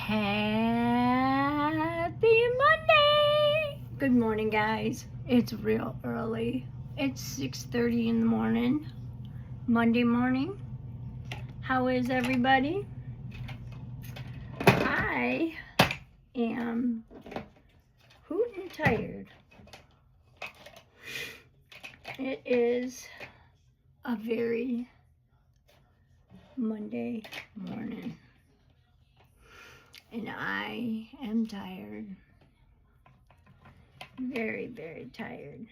Happy Monday! Good morning, guys. It's real early. It's 6:30 in the morning, Monday morning. How is everybody? I am hootin' tired. It is a very Monday morning. And I am tired. Very, very tired.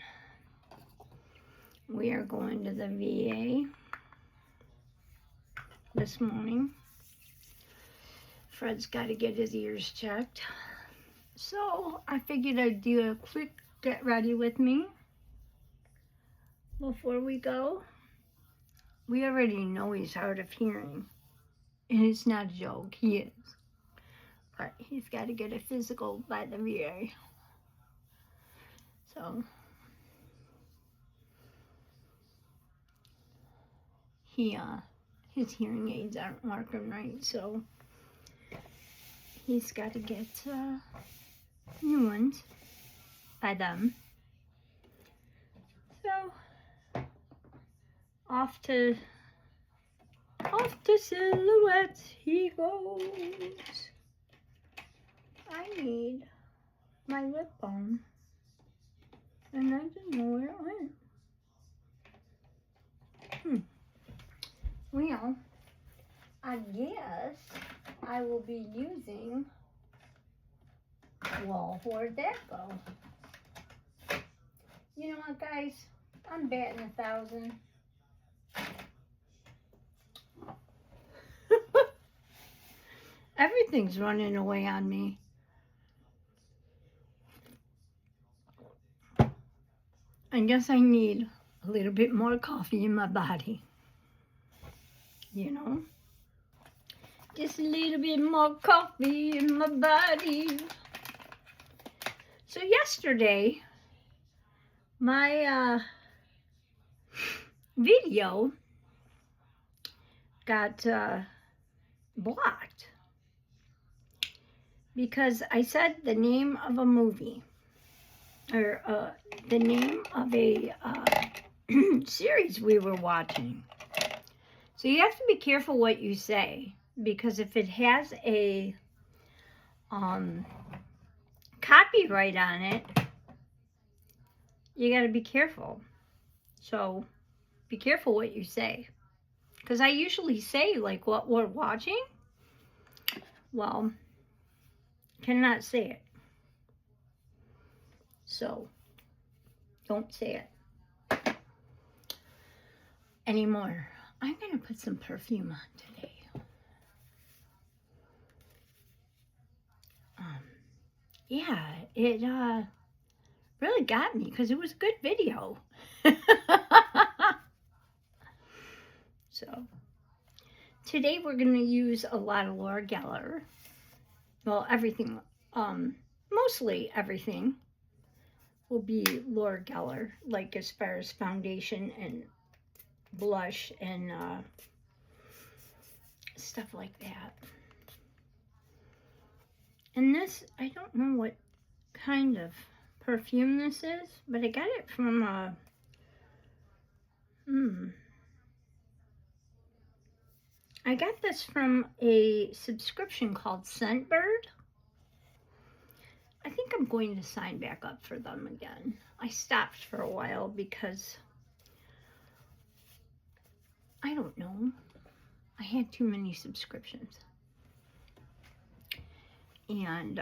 We are going to the VA this morning. Fred's got to get his ears checked. So I figured I'd do a quick get ready with me before we go. We already know he's hard of hearing. And it's not a joke, he is. But he's got to get a physical by the VA. So his hearing aids aren't working right, so he's got to get new ones by them. So off to Silhouette he goes. I need my lip balm, and I didn't know where it went. Well, I guess I will be using, well, where'd that go? You know what, guys? I'm batting 1,000. Everything's running away on me. I guess I need a little bit more coffee in my body. You know? Just a little bit more coffee in my body. So yesterday, my video got blocked because I said the name of a movie, or the name of a series we were watching. So you have to be careful what you say, because if it has a copyright on it, you got to be careful. So be careful what you say, because I usually say like what we're watching. Well, cannot say it. So don't say it anymore. I'm going to put some perfume on today. Yeah, it really got me because it was a good video. So today we're going to use a lot of Laura Geller. Well, everything, mostly everything will be Laura Geller, like as far as foundation and blush and stuff like that. And this, I don't know what kind of perfume this is, but I got it from I got this from a subscription called Scentbird. I think I'm going to sign back up for them again. I stopped for a while because, I don't know, I had too many subscriptions. And,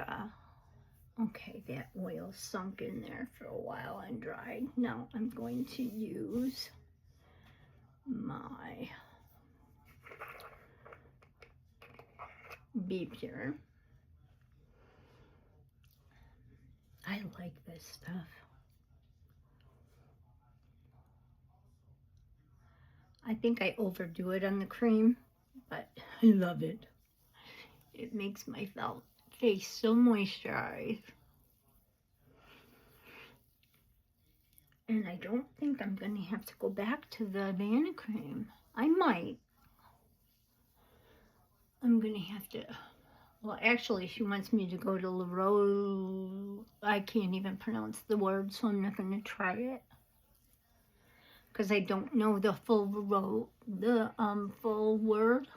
okay, that oil sunk in there for a while and dried. Now I'm going to use my Be Pure. I like this stuff. I think I overdo it on the cream, but I love it. It makes my face so moisturized. And I don't think I'm going to have to go back to the Havana cream. I might. I'm going to have to Well, actually, she wants me to go to Leroy. I can't even pronounce the word, so I'm not going to try it. Because I don't know the full full word.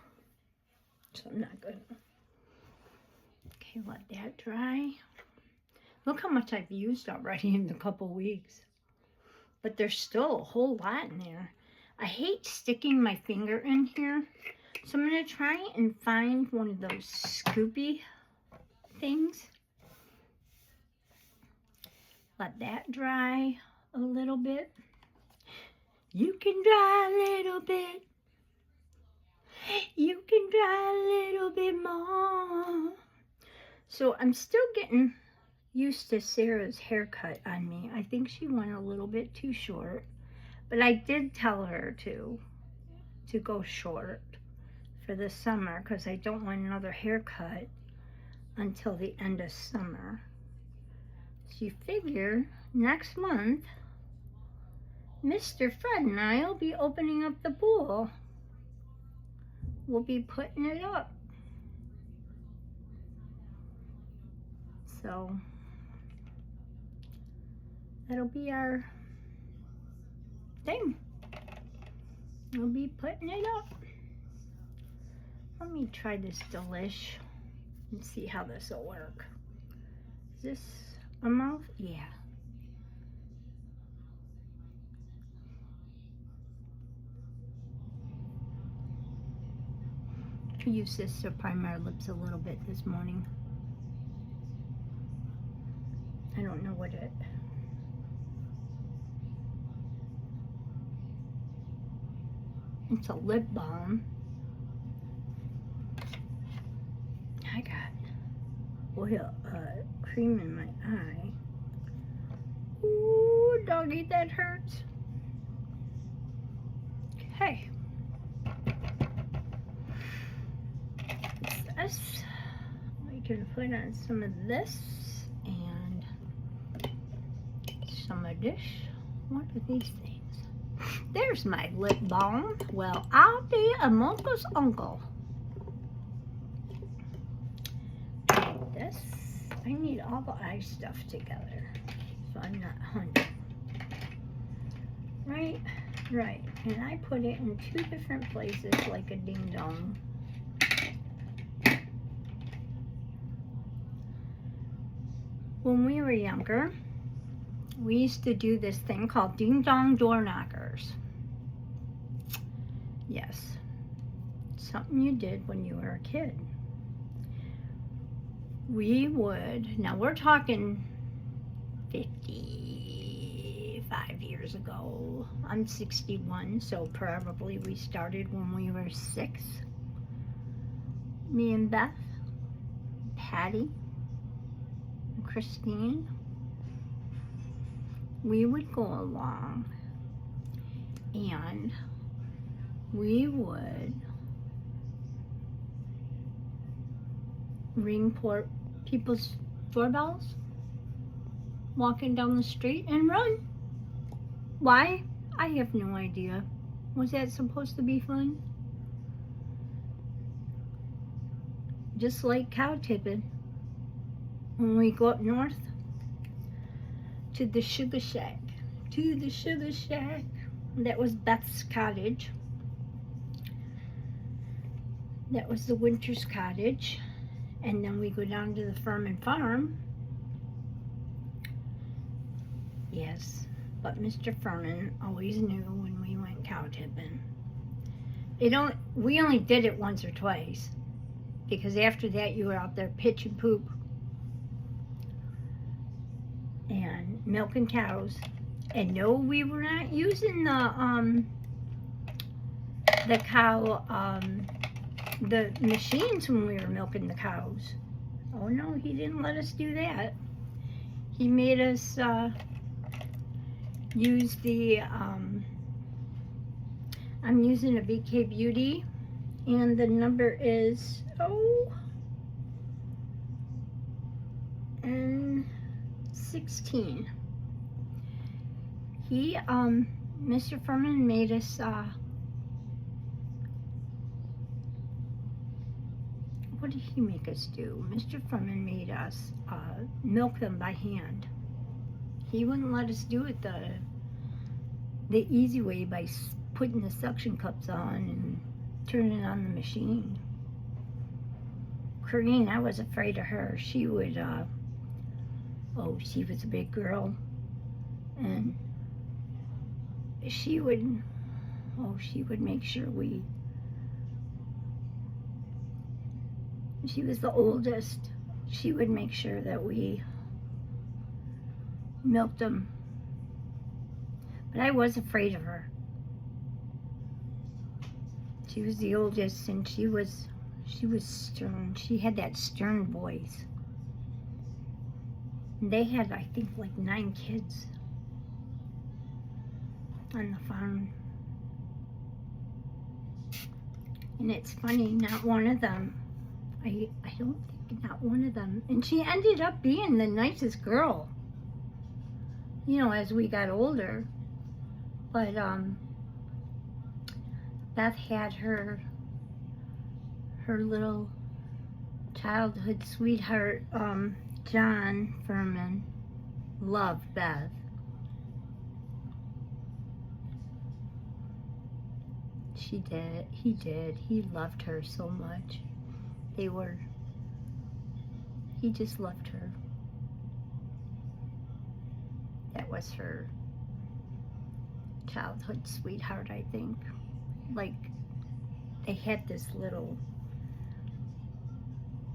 So I'm not going to. Okay, let that dry. Look how much I've used already in a couple weeks. But there's still a whole lot in there. I hate sticking my finger in here. So I'm going to try and find one of those scoopy things. Let that dry a little bit. You can dry a little bit. You can dry a little bit more. So I'm still getting used to Sarah's haircut on me. I think she went a little bit too short. But I did tell her to go short for the summer because I don't want another haircut until the end of summer. So you figure next month, Mr. Fred and I will be opening up the pool. We'll be putting it up. So that'll be our thing. We'll be putting it up. Let me try this delish and see how this will work. Is this a mouth? Yeah. I used this to prime my lips a little bit this morning. I don't know what it... It's a lip balm. I got oil, cream in my eye. Ooh, doggy, that hurts. Okay. This, we can put on some of this and some of this. What are these things? There's my lip balm. Well, I'll be a mocha's uncle. This, I need all the eye stuff together, so I'm not hungry. Right, right. And I put it in 2 different places like a ding dong. When we were younger, we used to do this thing called ding dong door knockers. Yes, something you did when you were a kid. We would, now we're talking 55 years ago. I'm 61, so probably we started when we were 6. Me and Beth, Patty, and Christine. We would go along and we would ring people's doorbells, walking down the street and run. Why? I have no idea. Was that supposed to be fun? Just like cow tipping. When we go up north to the sugar shack. To the sugar shack. That was Beth's cottage. That was the Winter's cottage. And then we go down to the Furman farm. Yes, but Mr. Furman always knew when we went cow tipping. We only did it once or twice. Because after that you were out there pitch and poop. And milking cows. And no, we were not using the cow, the machines when we were milking the cows. Oh no, he didn't let us do that. He made us use the, I'm using a BK Beauty, and the number is, and 16. He, Mr. Furman made us, what did he make us do? Mr. Furman made us milk them by hand. He wouldn't let us do it the easy way by putting the suction cups on and turning on the machine. Corinne, I was afraid of her. She would, she was a big girl, and she would make sure she was the oldest. She would make sure that we milked them. But I was afraid of her. She was the oldest, and she was stern. She had that stern voice. And they had, I think, like 9 kids on the farm. And it's funny, not one of them, I don't think not one of them, and she ended up being the nicest girl, you know, as we got older. But Beth had her little childhood sweetheart, John Furman, loved Beth. She did. He did. He loved her so much. He just loved her. That was her childhood sweetheart, I think. Like, they had this little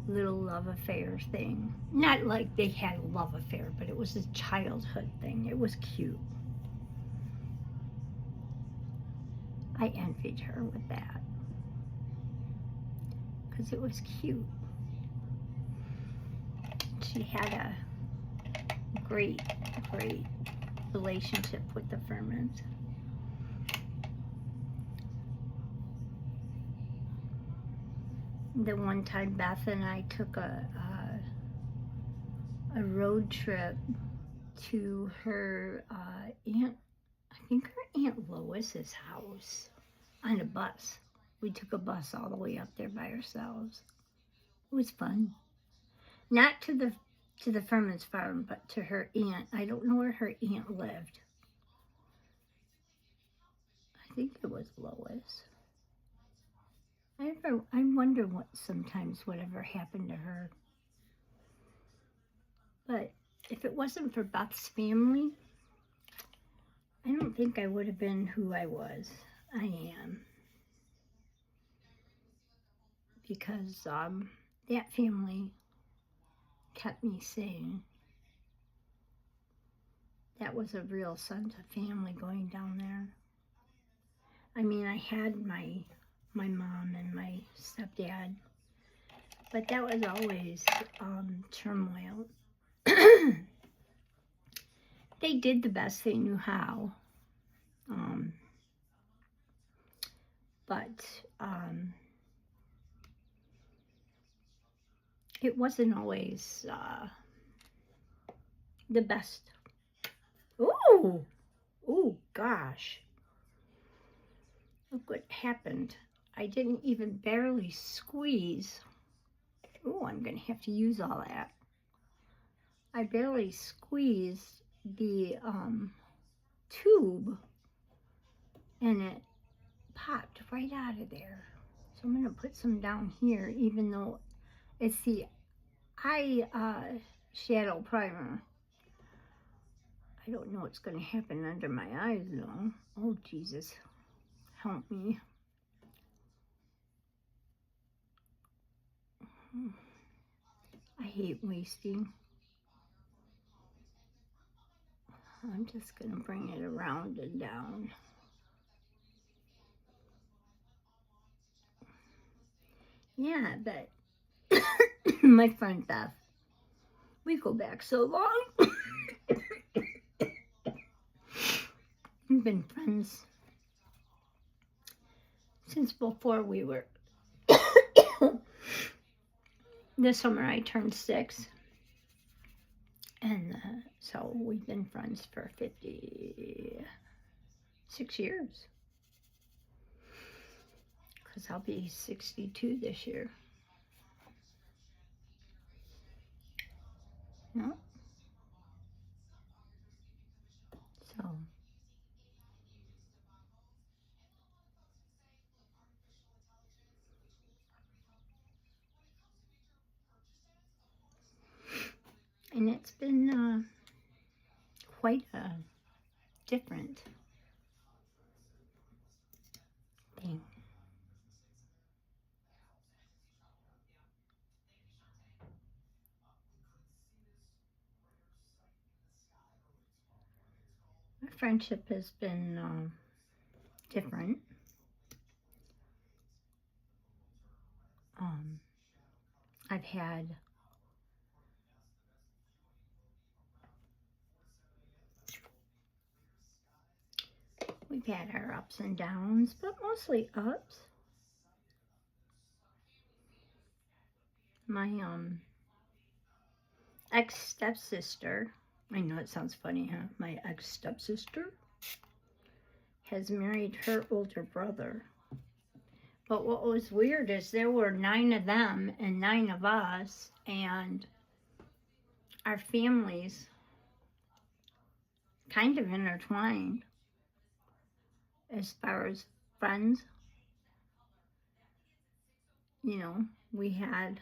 love affair thing. Not like they had a love affair, but it was a childhood thing. It was cute. I envied her with that, because it was cute. She had a great relationship with the Furmans. The one time Beth and I took a road trip to her aunt, I think her Aunt Lois's house, on a bus. We took a bus all the way up there by ourselves. It was fun. Not to the Furman's farm, but to her aunt. I don't know where her aunt lived. I think it was Lois. I wonder what sometimes whatever happened to her. But if it wasn't for Beth's family, I don't think I would have been who I was. I am. Because that family kept me sane. That was a real sense of family going down there. I mean, I had my mom and my stepdad, but that was always turmoil. They did the best they knew how, but it wasn't always the best. Oh gosh. Look what happened. I didn't even barely squeeze. Oh, I'm going to have to use all that. I barely squeezed the tube, and it popped right out of there. So I'm going to put some down here, even though it's the eye shadow primer. I don't know what's going to happen under my eyes, though. Oh, Jesus. Help me. I hate wasting. I'm just going to bring it around and down. Yeah, but my friend Beth, we go back so long. We've been friends since before we were. This summer I turned 6. And so we've been friends for 56 years. Because I'll be 62 this year. No. So. And it's been quite a different thing. Our friendship has been different. I've had we've had our ups and downs, but mostly ups. My ex-stepsister, I know it sounds funny, huh? My ex-stepsister has married her older brother. But what was weird is there were 9 of them and 9 of us, and our families kind of intertwined as far as friends. You know, we had,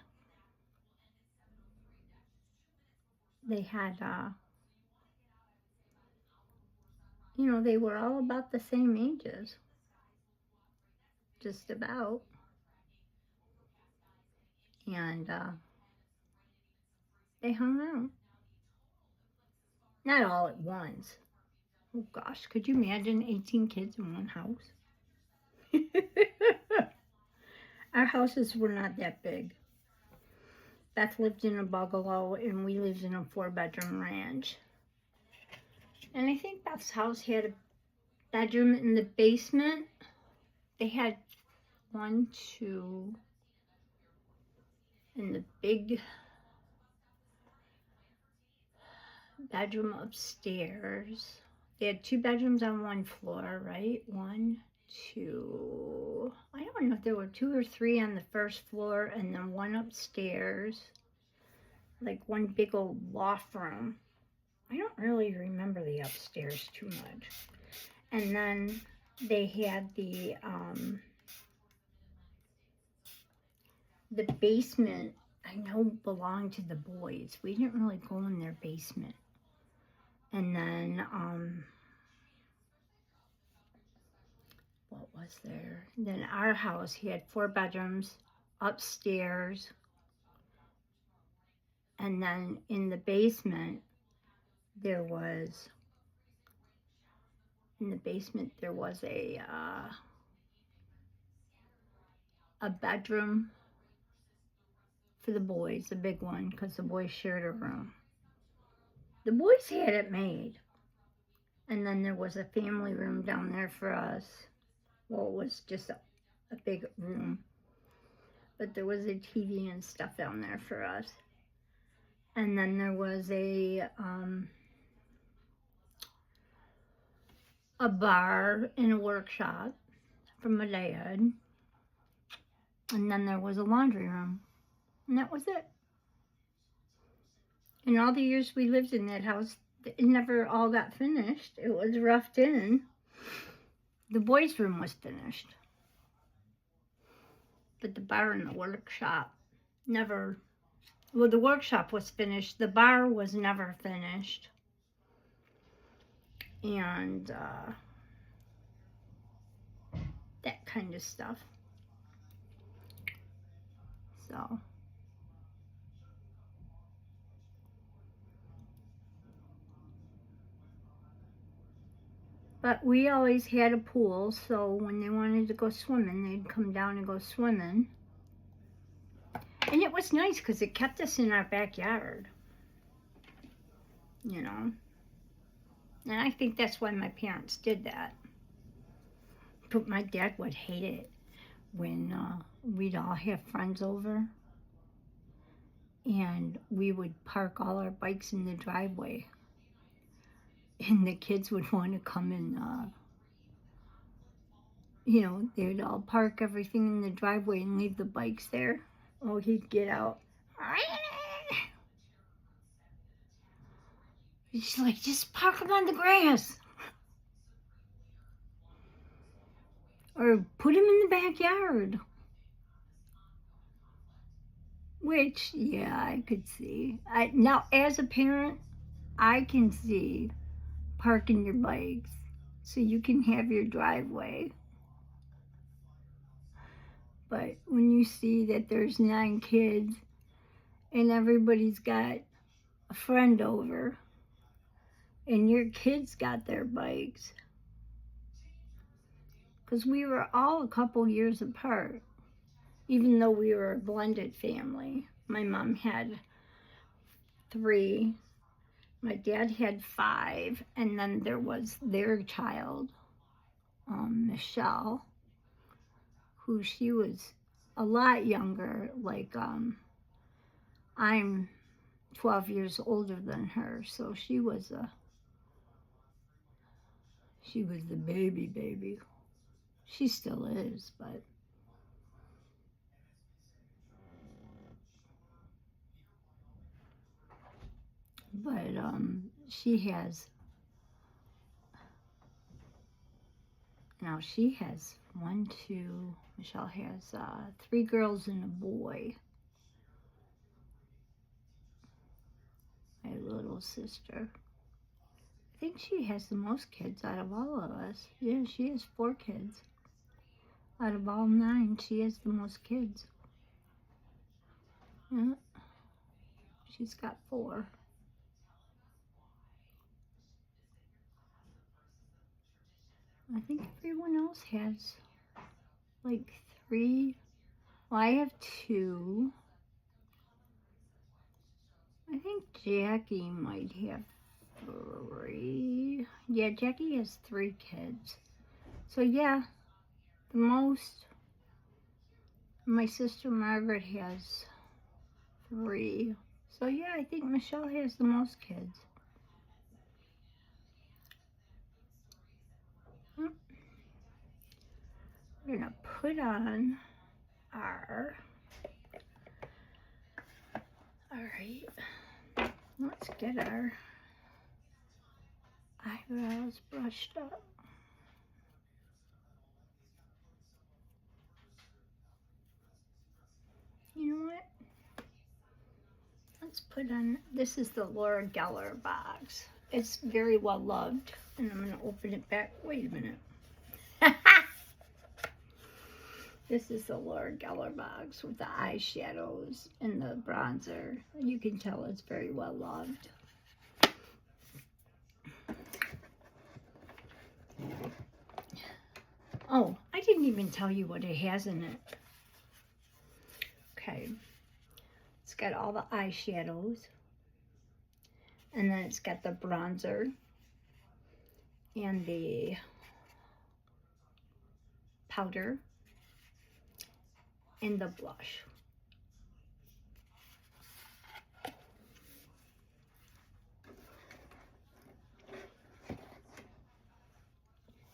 they had, you know, they were all about the same ages, just about. And they hung out. Not all at once. Oh gosh, could you imagine 18 kids in one house? Our houses were not that big. Beth lived in a bungalow and we lived in a 4-bedroom ranch. And I think Beth's house had a bedroom in the basement. They had 1, 2, in the big bedroom upstairs. They had 2 bedrooms on 1 floor, right? 1, 2. I don't know if there were 2 or 3 on the first floor, and then 1 upstairs. Like 1 big old loft room. I don't really remember the upstairs too much. And then they had the basement, I know, belonged to the boys. We didn't really go in their basement. And then, what was there? Then our house, he had 4 bedrooms upstairs. And then in the basement, there was a bedroom for the boys, a big one, because the boys shared a room. The boys had it made. And then there was a family room down there for us. Well, it was just a big room. But there was a TV and stuff down there for us. And then there was a bar and a workshop for my dad. And then there was a laundry room. And that was it. In all the years we lived in that house, it never all got finished. It was roughed in. The boys' room was finished. But the bar and the workshop never, well, the workshop was finished. The bar was never finished. And that kind of stuff. So. But we always had a pool, so when they wanted to go swimming, they'd come down and go swimming. And it was nice because it kept us in our backyard, you know. And I think that's why my parents did that. But my dad would hate it when we'd all have friends over and we would park all our bikes in the driveway. And the kids would want to come and, you know, they'd all park everything in the driveway and leave the bikes there. Oh, he'd get out. She's like, just park them on the grass. Or put them in the backyard. Which, yeah, I could see. Now, as a parent, I can see parking your bikes so you can have your driveway. But when you see that there's 9 kids and everybody's got a friend over and your kids got their bikes, because we were all a couple years apart, even though we were a blended family. My mom had 3, my dad had 5, and then there was their child, Michelle, who she was a lot younger, like I'm 12 years older than her, so she was the baby. She still is, but she has, now she has 1, 2, Michelle has 3 girls and a boy. My little sister. I think she has the most kids out of all of us. Yeah, she has 4 kids. Out of all 9, she has the most kids. Yeah. She's got 4. I think everyone else has like 3. Well, I have 2. I think Jackie might have 3. Yeah, Jackie has 3 kids. So yeah, the most. My sister Margaret has 3. So yeah, I think Michelle has the most kids. We're gonna put on our, alright, let's get our eyebrows brushed up. You know what? Let's put on, this is the Laura Geller box. It's very well loved, and I'm gonna open it back. Wait a minute. This is the Laura Geller box with the eyeshadows and the bronzer. You can tell it's very well loved. Oh, I didn't even tell you what it has in it. Okay. It's got all the eyeshadows. And then it's got the bronzer and the powder and the blush. I'm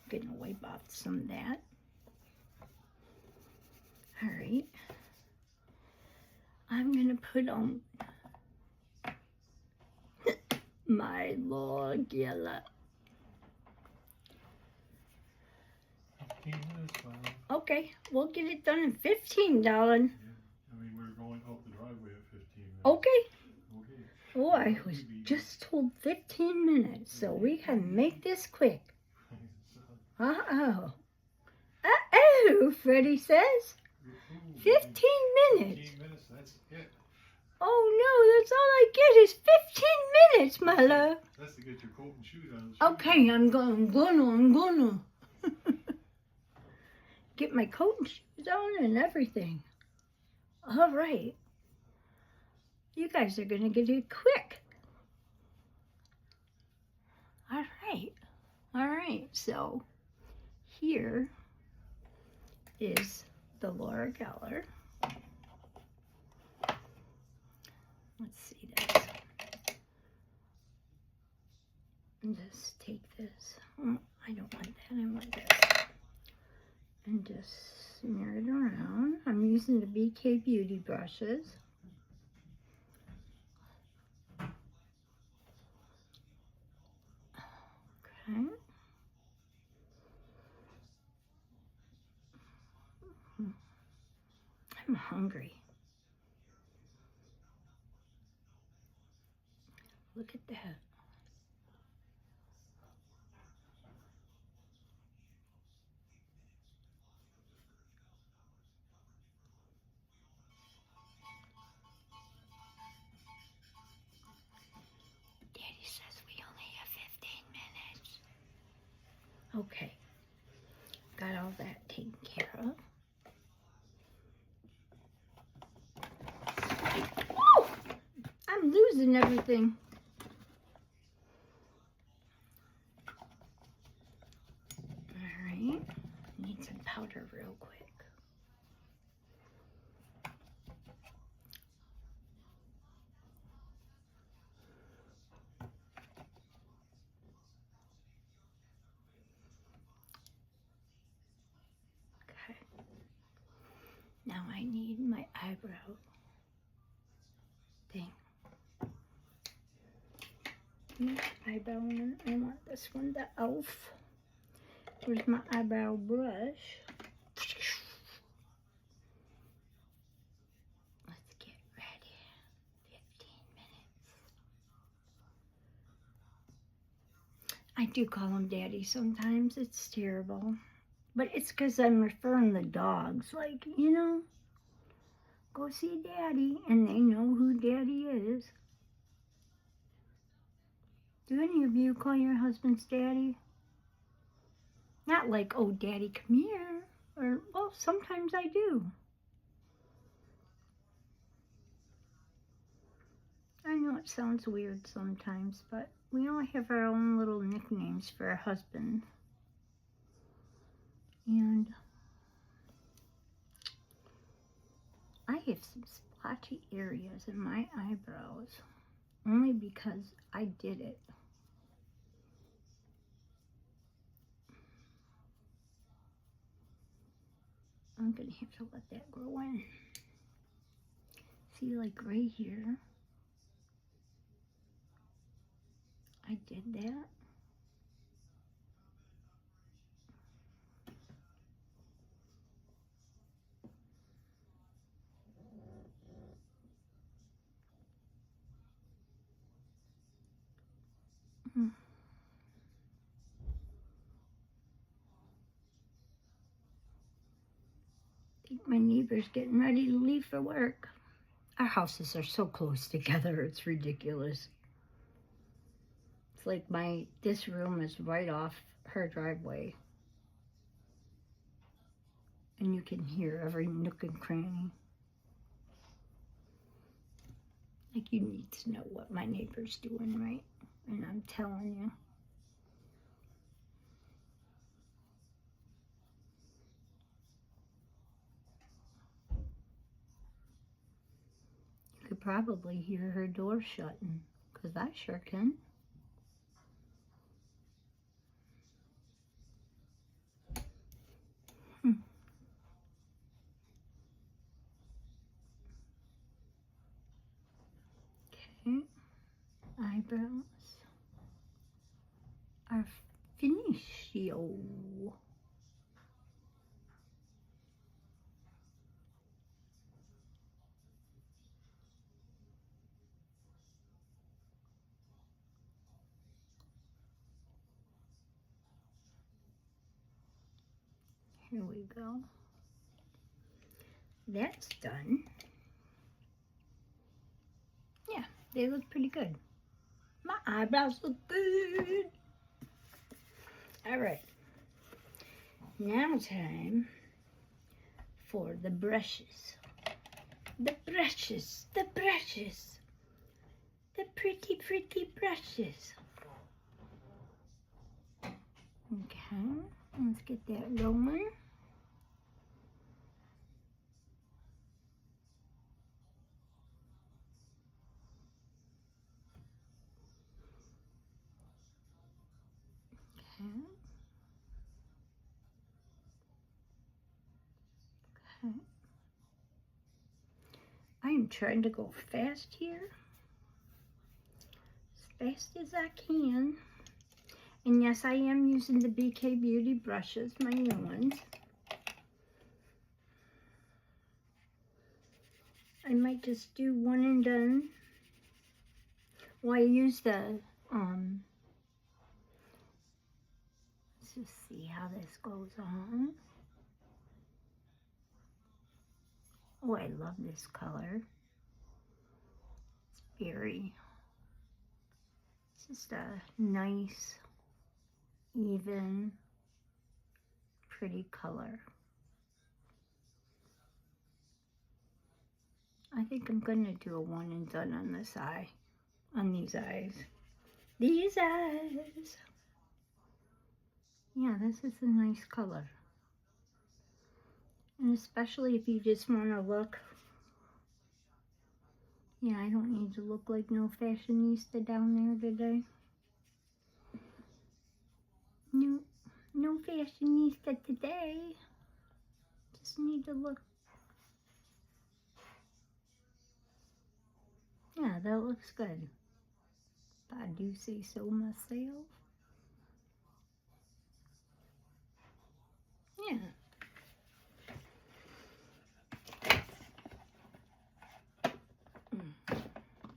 gonna wipe off some of that. All right. I'm gonna put on my Laura Geller. 15 minutes, Mom. Okay, we'll get it done in 15, darling. Yeah. I mean, we're going up the driveway at 15 minutes. Okay. Okay. Oh, I was just told 15 minutes, so we can make this quick. Uh-oh. Uh-oh, Freddie says. 15 minutes. 15 minutes, that's it. Oh, no, that's all I get is 15 minutes, my love. That's to get your coat and shoes on. Okay, I'm gonna get my coat and shoes on and everything. All right. You guys are gonna get it quick. All right. All right, so here is the Laura Geller. Let's see this. And just take this. Oh, I don't want that. I want this. And just smear it around. I'm using the BK Beauty brushes. I'm hungry. Look at that. Daddy says we only have 15 minutes. Okay. Got all that taken care of. Woo! I'm losing everything. Alright. Need some powder real quick. Okay. Now I need my eyebrow thing. Eyebrow one. I want this one, the elf. Where's my eyebrow brush? Let's get ready. 15 minutes. I do call him Daddy sometimes. It's terrible. But it's because I'm referring the dogs. Like, you know, go see Daddy. And they know who Daddy is. Do any of you call your husbands Daddy? Not like, oh, Daddy, come here. Or, well, sometimes I do. I know it sounds weird sometimes, but we all have our own little nicknames for our husband. And I have some splotchy areas in my eyebrows, only because I did it. I'm gonna have to let that grow in. See, like right here, I did that. I think my neighbor's getting ready to leave for work. Our houses are so close together, it's ridiculous. It's like this room is right off her driveway. And you can hear every nook and cranny. Like, you need to know what my neighbor's doing, right? And I'm telling you. You could probably hear her door shutting, because I sure can. Okay, eyebrows are finishio. Here we go. That's done. Yeah, they look pretty good. My eyebrows look good. All right. Now time for the brushes. The brushes, the brushes. The pretty, pretty brushes. Okay, let's get that going. Okay. Okay. I am trying to go fast here. As fast as I can. And yes, I am using the BK Beauty brushes, my new ones. I might just do one and done. Well, I use the, let's just see how this goes on. Oh, I love this color. It's just a nice, even, pretty color. I think I'm gonna do a one and done on this eye, on these eyes. These eyes. Yeah, this is a nice color. And especially if you just want to look, yeah, I don't need to look like no fashionista down there today. No, no fashionista today. Just need to look. Yeah, that looks good. If I do say so myself. Yeah.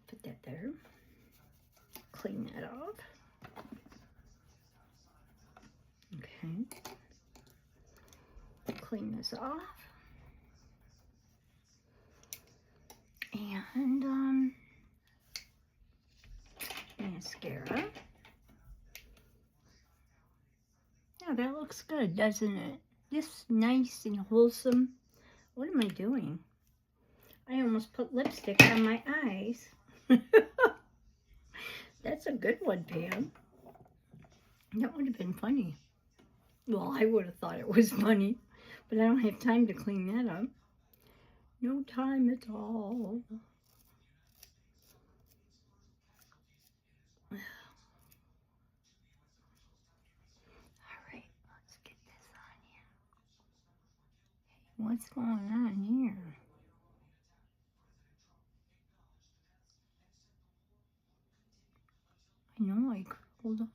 Put that there. Clean that off. Okay. Clean this off. And mascara. Yeah, that looks good, doesn't it? Just nice and wholesome. What am I doing? I almost put lipstick on my eyes. That's a good one, Pam. That would have been funny. Well, I would have thought it was funny, but I don't have time to clean that up. No time at all. All right, let's get this on here. Hey, what's going on here? I know I hold on.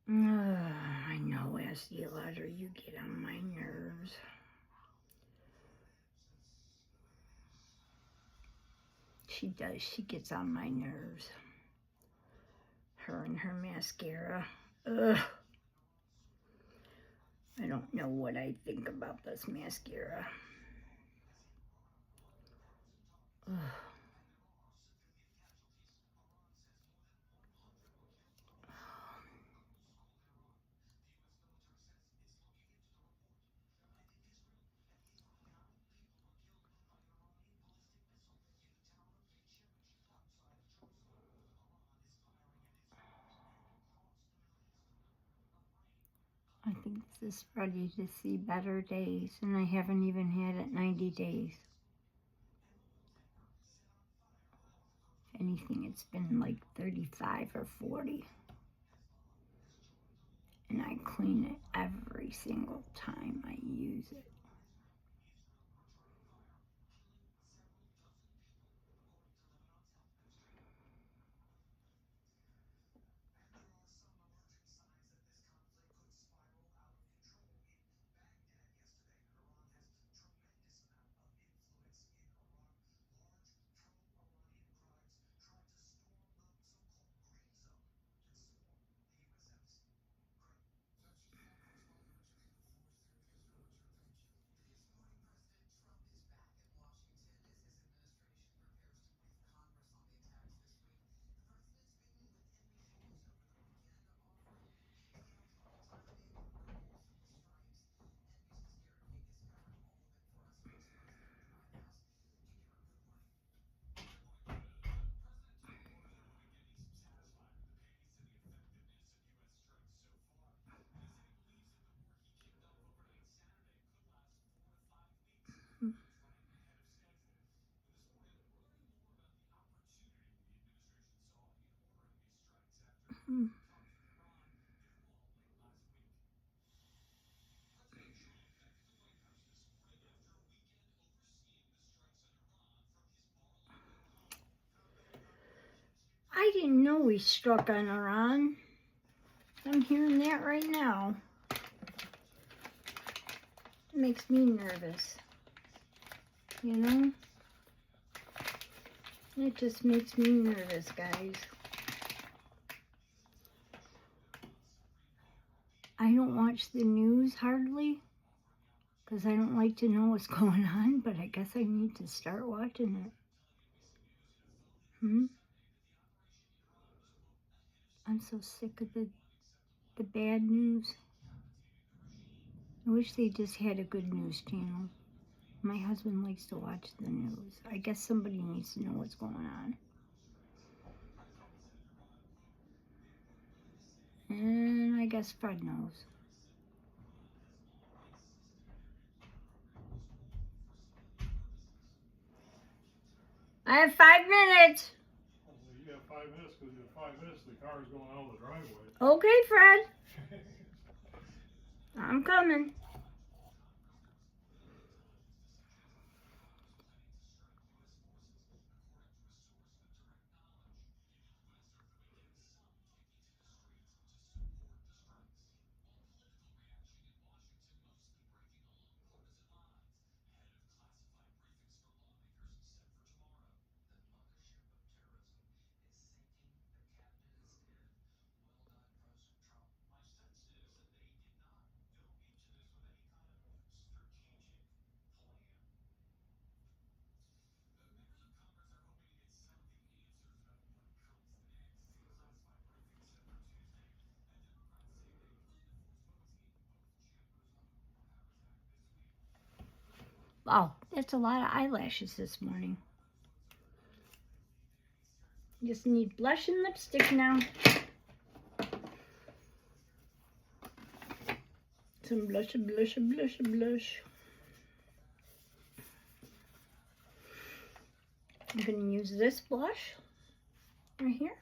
I know, as the letter, you get on my nerves. She does. She gets on my nerves. Her and her mascara. Ugh. I don't know what I think about this mascara. Ugh. I think this is ready to see better days, and I haven't even had it 90 days. If anything, it's been like 35 or 40. And I clean it every single time I use it. I didn't know we struck on Iran. I'm hearing that right now. It makes me nervous. You know? It just makes me nervous, guys. I don't watch the news hardly because I don't like to know what's going on, but I guess I need to start watching it. I'm so sick of the bad news. I wish they just had a good news channel. My husband likes to watch the news. I guess somebody needs to know what's going on. And I guess Fred knows. I have 5 minutes. You have 5 minutes because in 5 minutes the car is going out of the driveway. Okay, Fred. I'm coming. Wow, that's a lot of eyelashes this morning. Just need blush and lipstick now. Some blush, blush, blush, blush. I'm going to use this blush right here.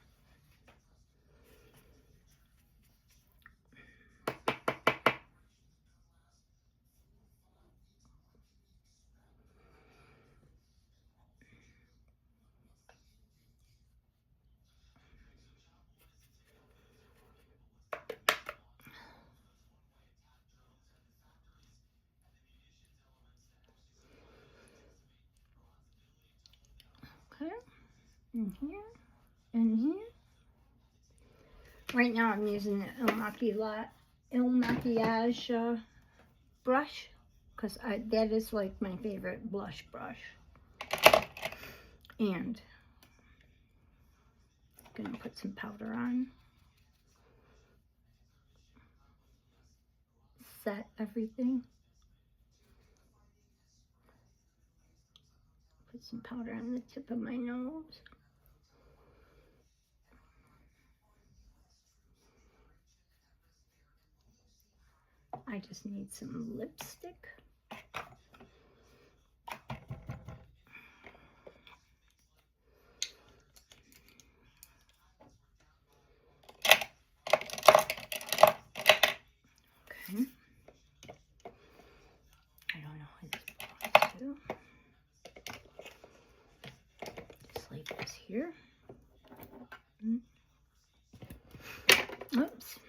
Okay, in here, and here. Right now I'm using the Il Makiage brush because that is like my favorite blush brush. And I'm gonna put some powder on. Set everything. Put some powder on the tip of my nose. I just need some lipstick. Okay. I don't know who this belongs to. Just leave this here. Oops.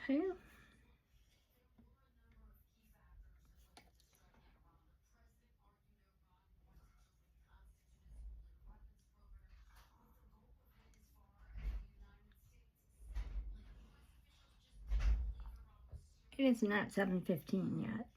Okay. It is not 7:15 yet.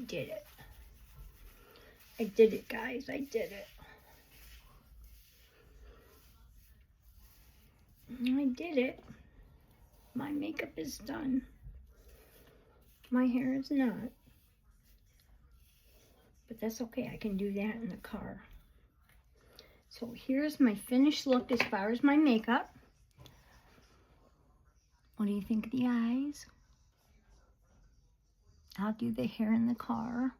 did it. I did it, guys. I did it. I did it. My makeup is done. My hair is not. But that's okay. I can do that in the car. So here's my finished look as far as my makeup. What do you think of the eyes? I'll do the hair in the car.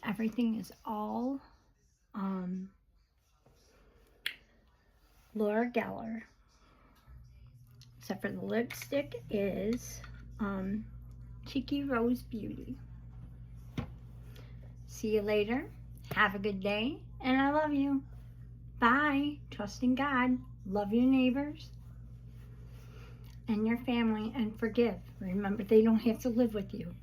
Everything is all Laura Geller. Except for the lipstick is Cheeky Rose Beauty. See you later. Have a good day. And I love you. Bye. Trust in God. Love your neighbors and your family and forgive. Remember, they don't have to live with you.